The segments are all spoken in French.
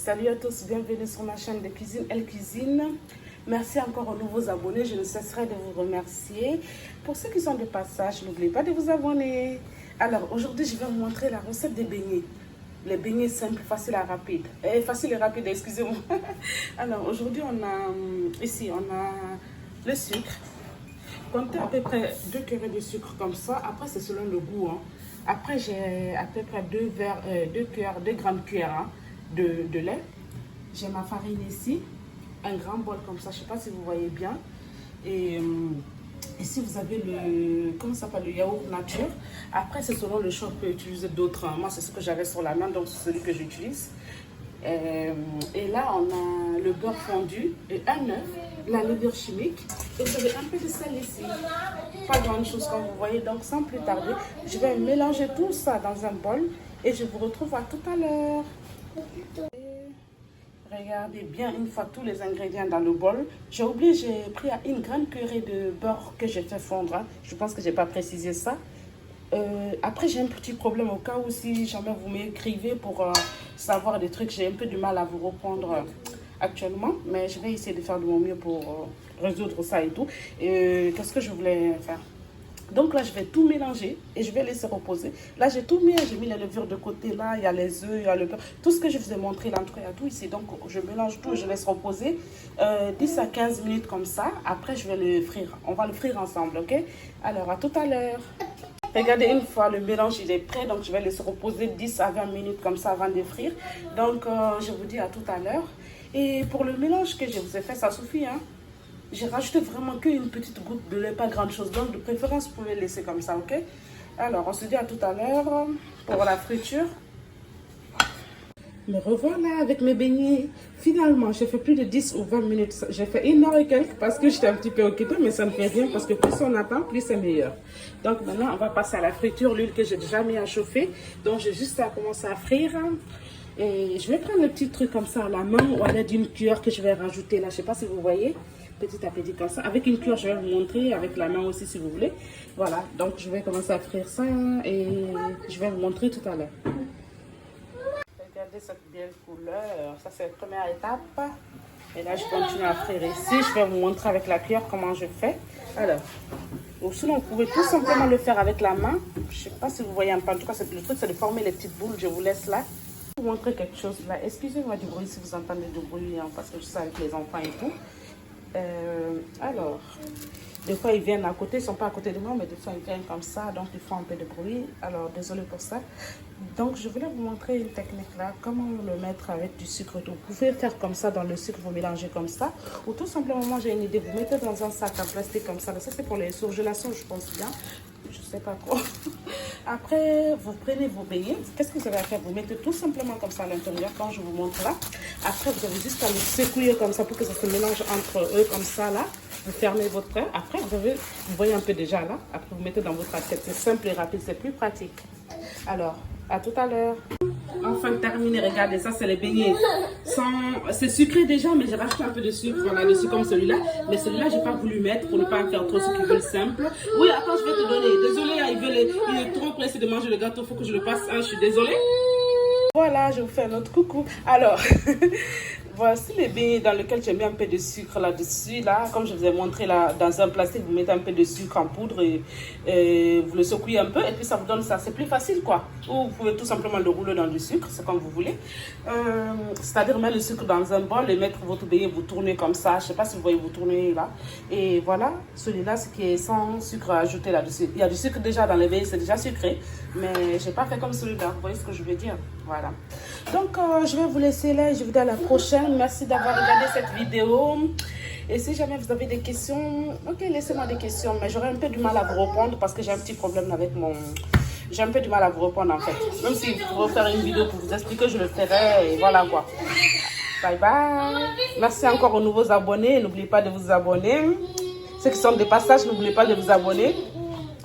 Salut à tous, bienvenue sur ma chaîne de cuisine Elle Cuisine. Merci encore aux nouveaux abonnés, je ne cesserai de vous remercier. Pour ceux qui sont de passage, n'oubliez pas de vous abonner. Alors aujourd'hui, je vais vous montrer la recette des beignets. Les beignets simples, faciles et rapides. Facile et rapide, excusez-moi. Alors aujourd'hui, on a le sucre. Comptez à peu près 2 cuillerées de sucre comme ça. Après, c'est selon le goût. Hein. Après, j'ai à peu près 2 grandes cuillères hein, de lait. J'ai ma farine ici. Un grand bol comme ça. Je ne sais pas si vous voyez bien. Et ici, vous avez le yaourt nature. Après, c'est selon le choix que vous utiliser d'autres. Moi, c'est ce que j'avais sur la main, donc c'est celui que j'utilise. Et là, on a le beurre fondu et un œuf, la levure chimique. Et vous avez un peu de sel ici. Pas grande chose comme vous voyez. Donc, sans plus tarder, je vais mélanger tout ça dans un bol. Et je vous retrouve à tout à l'heure. Regardez bien une fois tous les ingrédients dans le bol. J'ai oublié, j'ai pris une grande cuillerée de beurre que j'ai fait fondre. Je pense que je n'ai pas précisé ça. Après, j'ai un petit problème au cas où si jamais vous m'écrivez pour savoir des trucs, j'ai un peu du mal à vous répondre actuellement. Mais je vais essayer de faire de mon mieux pour résoudre ça et tout. Qu'est-ce que je voulais faire? Donc là, je vais tout mélanger et je vais laisser reposer. Là, j'ai tout mis, j'ai mis les levures de côté. Là, il y a les œufs, il y a le beurre. Tout ce que je vous ai montré, là, il y a tout ici. Donc, je mélange tout et je laisse reposer 10 à 15 minutes comme ça. Après, je vais le frire. On va le frire ensemble, ok? Alors, à tout à l'heure. Regardez, une fois le mélange il est prêt, donc je vais laisser reposer 10 à 20 minutes comme ça avant de frire. Donc, je vous dis à tout à l'heure. Et pour le mélange que je vous ai fait, ça suffit, hein? J'ai rajouté vraiment qu'une petite goutte de lait, pas grand chose. Donc, de préférence, vous pouvez laisser comme ça, ok? Alors, on se dit à tout à l'heure pour la friture. Me revoilà avec mes beignets. Finalement, j'ai fait plus de 10 ou 20 minutes. J'ai fait 1 heure et quelques parce que j'étais un petit peu occupée, mais ça ne fait rien parce que plus on attend, plus c'est meilleur. Donc maintenant, on va passer à la friture, l'huile que j'ai déjà mis à chauffer. Donc j'ai juste à commencer à frire. Et je vais prendre le petit truc comme ça à la main ou à l'aide d'une cuillère que je vais rajouter là. Je ne sais pas si vous voyez, petit à petit comme ça. Avec une cuillère, je vais vous montrer, avec la main aussi si vous voulez. Voilà, donc je vais commencer à frire ça et je vais vous montrer tout à l'heure. Regardez cette belle couleur, ça c'est la première étape. Et là je continue à frire ici, je vais vous montrer avec la cuillère comment je fais. Alors, ou sinon vous pouvez tout simplement le faire avec la main. Je ne sais pas si vous voyez un peu, en tout cas le truc c'est de former les petites boules, je vous laisse là. Je vais vous montrer quelque chose là, excusez-moi du bruit si vous entendez du bruit, hein, parce que je suis avec les enfants et tout. Alors, des fois ils viennent à côté, ils ne sont pas à côté de moi, mais des fois ils viennent comme ça, donc ils font un peu de bruit. Alors, désolé pour ça. Donc, je voulais vous montrer une technique là, comment le mettre avec du sucre. Vous pouvez faire comme ça dans le sucre, vous mélangez comme ça. Ou tout simplement, moi j'ai une idée, vous mettez dans un sac en plastique comme ça. Ça c'est pour les surgélations, je pense bien. Je sais pas trop. Après, vous prenez vos beignets. Qu'est-ce que vous avez à faire? Vous mettez tout simplement comme ça à l'intérieur, quand je vous montre là. Après, vous avez juste à le secouer comme ça pour que ça se mélange entre eux comme ça là. Vous fermez votre pain. Après, vous voyez un peu déjà là. Après, vous mettez dans votre assiette. C'est simple et rapide, c'est plus pratique. Alors, à tout à l'heure. Enfin terminé, regardez, ça c'est les beignets. C'est sucré déjà, mais j'ai rajouté un peu de sucre là-dessus comme celui-là. Mais celui-là, j'ai pas voulu mettre pour ne pas faire trop ce qu'ils veulent simple. Oui, attends, je vais te donner. Désolée, il est trop pressé de manger le gâteau, il faut que je le passe. Je suis désolée. Voilà, je vous fais un autre coucou. Alors, voici les beignets dans lesquels j'ai mis un peu de sucre là-dessus. Là, comme je vous ai montré là, dans un plastique, vous mettez un peu de sucre en poudre et vous le secouez un peu et puis ça vous donne ça. C'est plus facile quoi. Ou vous pouvez tout simplement le rouler dans du sucre, c'est comme vous voulez. C'est-à-dire mettre le sucre dans un bol et mettre votre beignet, vous tournez comme ça. Je ne sais pas si vous voyez, vous tournez là. Et voilà, celui-là, ce qui est sans sucre ajouté là-dessus. Il y a du sucre déjà dans les beignets, c'est déjà sucré. Mais je n'ai pas fait comme celui-là. Vous voyez ce que je veux dire? Voilà. Donc, je vais vous laisser là et je vous dis à la prochaine. Merci d'avoir regardé cette vidéo. Et si jamais vous avez des questions, ok, laissez-moi des questions. Mais j'aurai un peu du mal à vous répondre parce que j'ai un petit problème avec mon... J'ai un peu du mal à vous répondre en fait. Même si je pourrais faire une vidéo pour vous expliquer, je le ferai et voilà quoi. Bye bye. Merci encore aux nouveaux abonnés. N'oubliez pas de vous abonner. Ceux qui sont de passage, n'oubliez pas de vous abonner.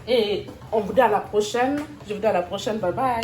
Et on vous dit à la prochaine. Je vous dis à la prochaine. Bye bye.